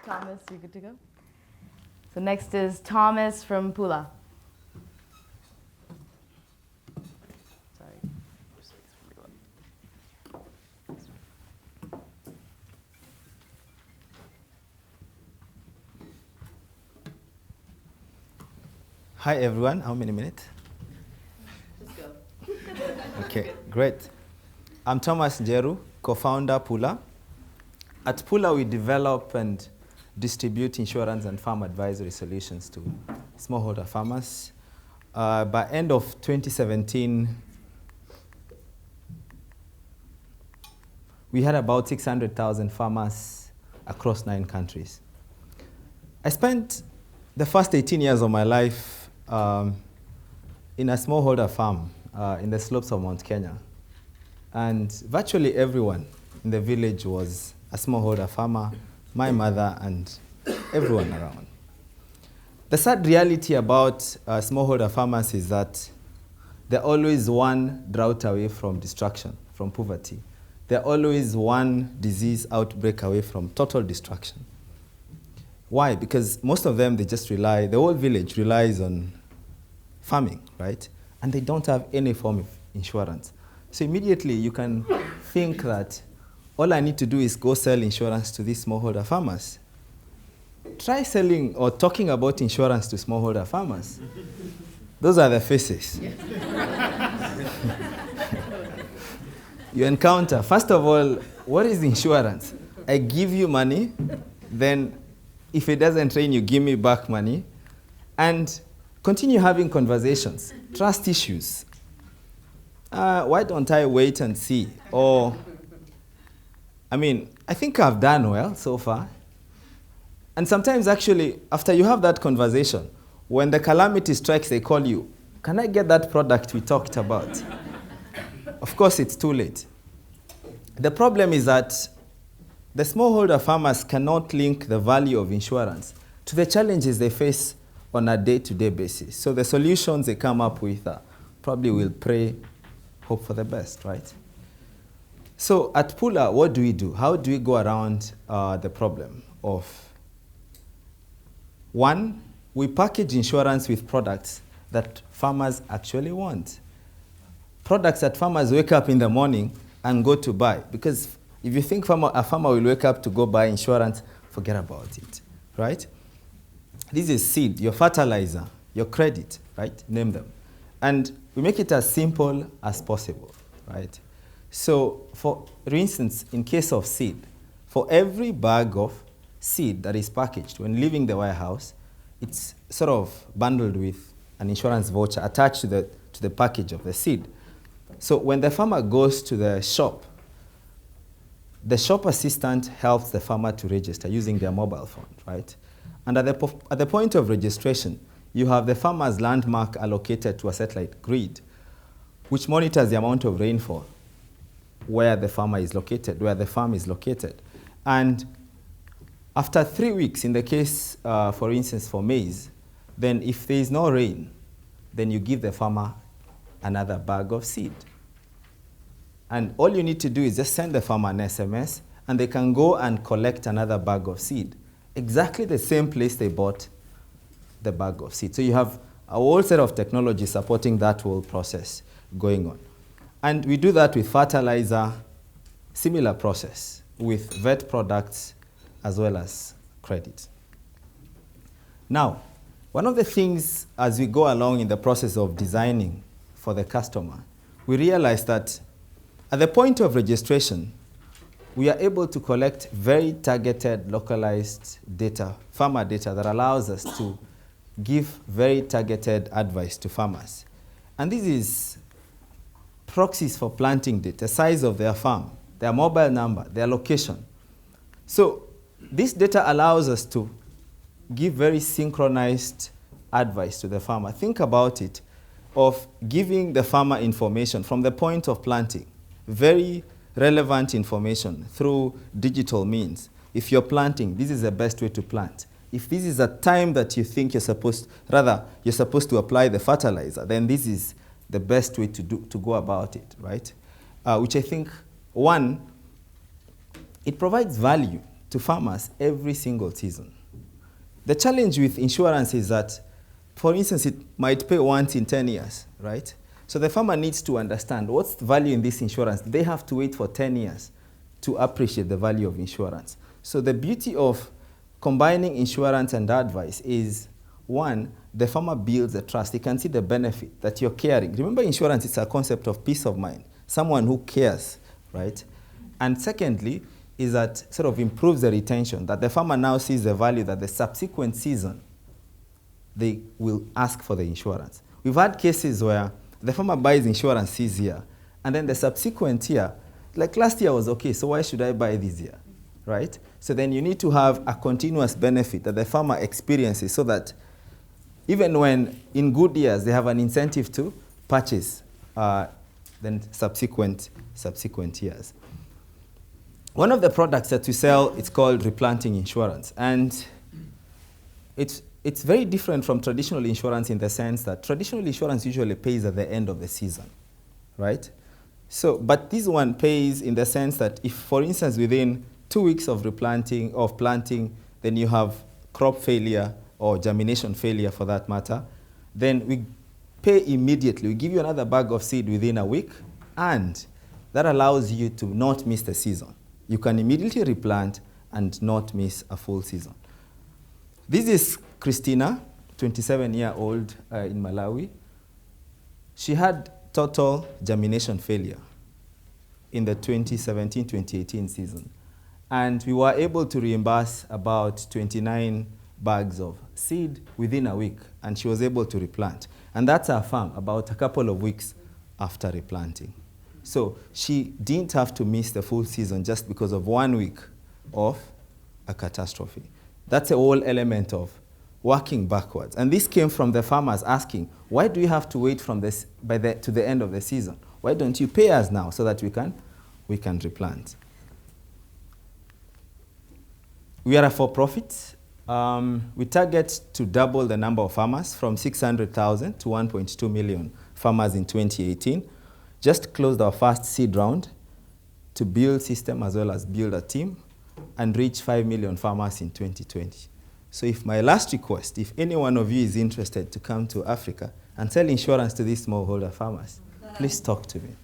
Thomas, you good to go? So next is Thomas from Pula. Hi everyone, how many minutes? Just go. Okay, great. I'm Thomas Njeru, co-founder Pula. At Pula, we develop and distribute insurance and farm advisory solutions to smallholder farmers. By end of 2017, we had about 600,000 farmers across 9 countries. I spent the first 18 years of my life in a smallholder farm in the slopes of Mount Kenya. And virtually everyone in the village was a smallholder farmer, my mother, and everyone around. The sad reality about smallholder farmers is that they're always one drought away from destruction, from poverty. They're always one disease outbreak away from total destruction. Why? Because most of them, they just rely, the whole village relies on farming, right? And they don't have any form of insurance. So immediately you can think that all I need to do is go sell insurance to these smallholder farmers. Try selling or talking about insurance to smallholder farmers. Those are the faces. You encounter, first of all, what is insurance? I give you money, then if it doesn't rain, you give me back money, and continue having conversations, trust issues. Why don't I wait and see? Or, I think I've done well so far. And sometimes actually, after you have that conversation, when the calamity strikes, they call you, can I get that product we talked about? Of course, it's too late. The problem is that the smallholder farmers cannot link the value of insurance to the challenges they face on a day-to-day basis. So the solutions they come up with probably will pray, hope for the best, right? So at Pula, what do we do? How do we go around the problem of, one, we package insurance with products that farmers actually want. Products that farmers wake up in the morning and go to buy. Because if you think a farmer will wake up to go buy insurance, forget about it, right? This is seed, your fertilizer, your credit, right? Name them. And we make it as simple as possible, right? So for instance, in case of seed, for every bag of seed that is packaged when leaving the warehouse, it's sort of bundled with an insurance voucher attached to the package of the seed. So when the farmer goes to the shop assistant helps the farmer to register using their mobile phone, right? And at the point of registration, you have the farmer's landmark allocated to a satellite grid, which monitors the amount of rainfall where the farmer is located, where the farm is located. And after 3 weeks, in the case, for instance, for maize, then if there is no rain, then you give the farmer another bag of seed. And all you need to do is just send the farmer an SMS, and they can go and collect another bag of seed. Exactly the same place they bought the bag of seed. So you have a whole set of technology supporting that whole process going on. And we do that with fertilizer, similar process, with vet products, as well as credit. Now, one of the things as we go along in the process of designing for the customer, we realize that at the point of registration, we are able to collect very targeted, localized data, farmer data, that allows us to give very targeted advice to farmers. And this is proxies for planting data, size of their farm, their mobile number, their location. So this data allows us to give very synchronized advice to the farmer. Think about it, of giving the farmer information from the point of planting, very relevant information through digital means. If you're planting, this is the best way to plant. If this is a time that you think you're supposed to apply the fertilizer, then this is the best way to go about it, right? Which I think, one, it provides value to farmers every single season. The challenge with insurance is that, for instance, it might pay once in 10 years, right? So the farmer needs to understand what's the value in this insurance. They have to wait for 10 years to appreciate the value of insurance. So the beauty of combining insurance and advice is, one, the farmer builds a trust. He can see the benefit that you're caring. Remember, insurance is a concept of peace of mind, someone who cares, right? And secondly, is that sort of improves the retention, that the farmer now sees the value that the subsequent season they will ask for the insurance. We've had cases where the farmer buys insurance this year, and then the subsequent year, like last year was okay, so why should I buy this year, right? So then you need to have a continuous benefit that the farmer experiences so that even when in good years they have an incentive to purchase then subsequent years. One of the products that we sell, it's called replanting insurance. And it's very different from traditional insurance in the sense that traditional insurance usually pays at the end of the season, right? So, but this one pays in the sense that if, for instance, within 2 weeks of planting, then you have crop failure or germination failure for that matter, then we pay immediately. We give you another bag of seed within a week, and that allows you to not miss the season. You can immediately replant and not miss a full season. This is Christina, 27-year-old in Malawi. She had total germination failure in the 2017-2018 season. And we were able to reimburse about 29 bags of seed within a week, and she was able to replant. And that's her farm about a couple of weeks after replanting. So she didn't have to miss the full season just because of 1 week of a catastrophe. That's the whole element of working backwards. And this came from the farmers asking, why do you have to wait from this to the end of the season? Why don't you pay us now so that we can replant? We are a for-profit. We target to double the number of farmers from 600,000 to 1.2 million farmers in 2018. Just closed our first seed round to build system as well as build a team and reach 5 million farmers in 2020. So if my last request, if any one of you is interested to come to Africa and sell insurance to these smallholder farmers, please talk to me.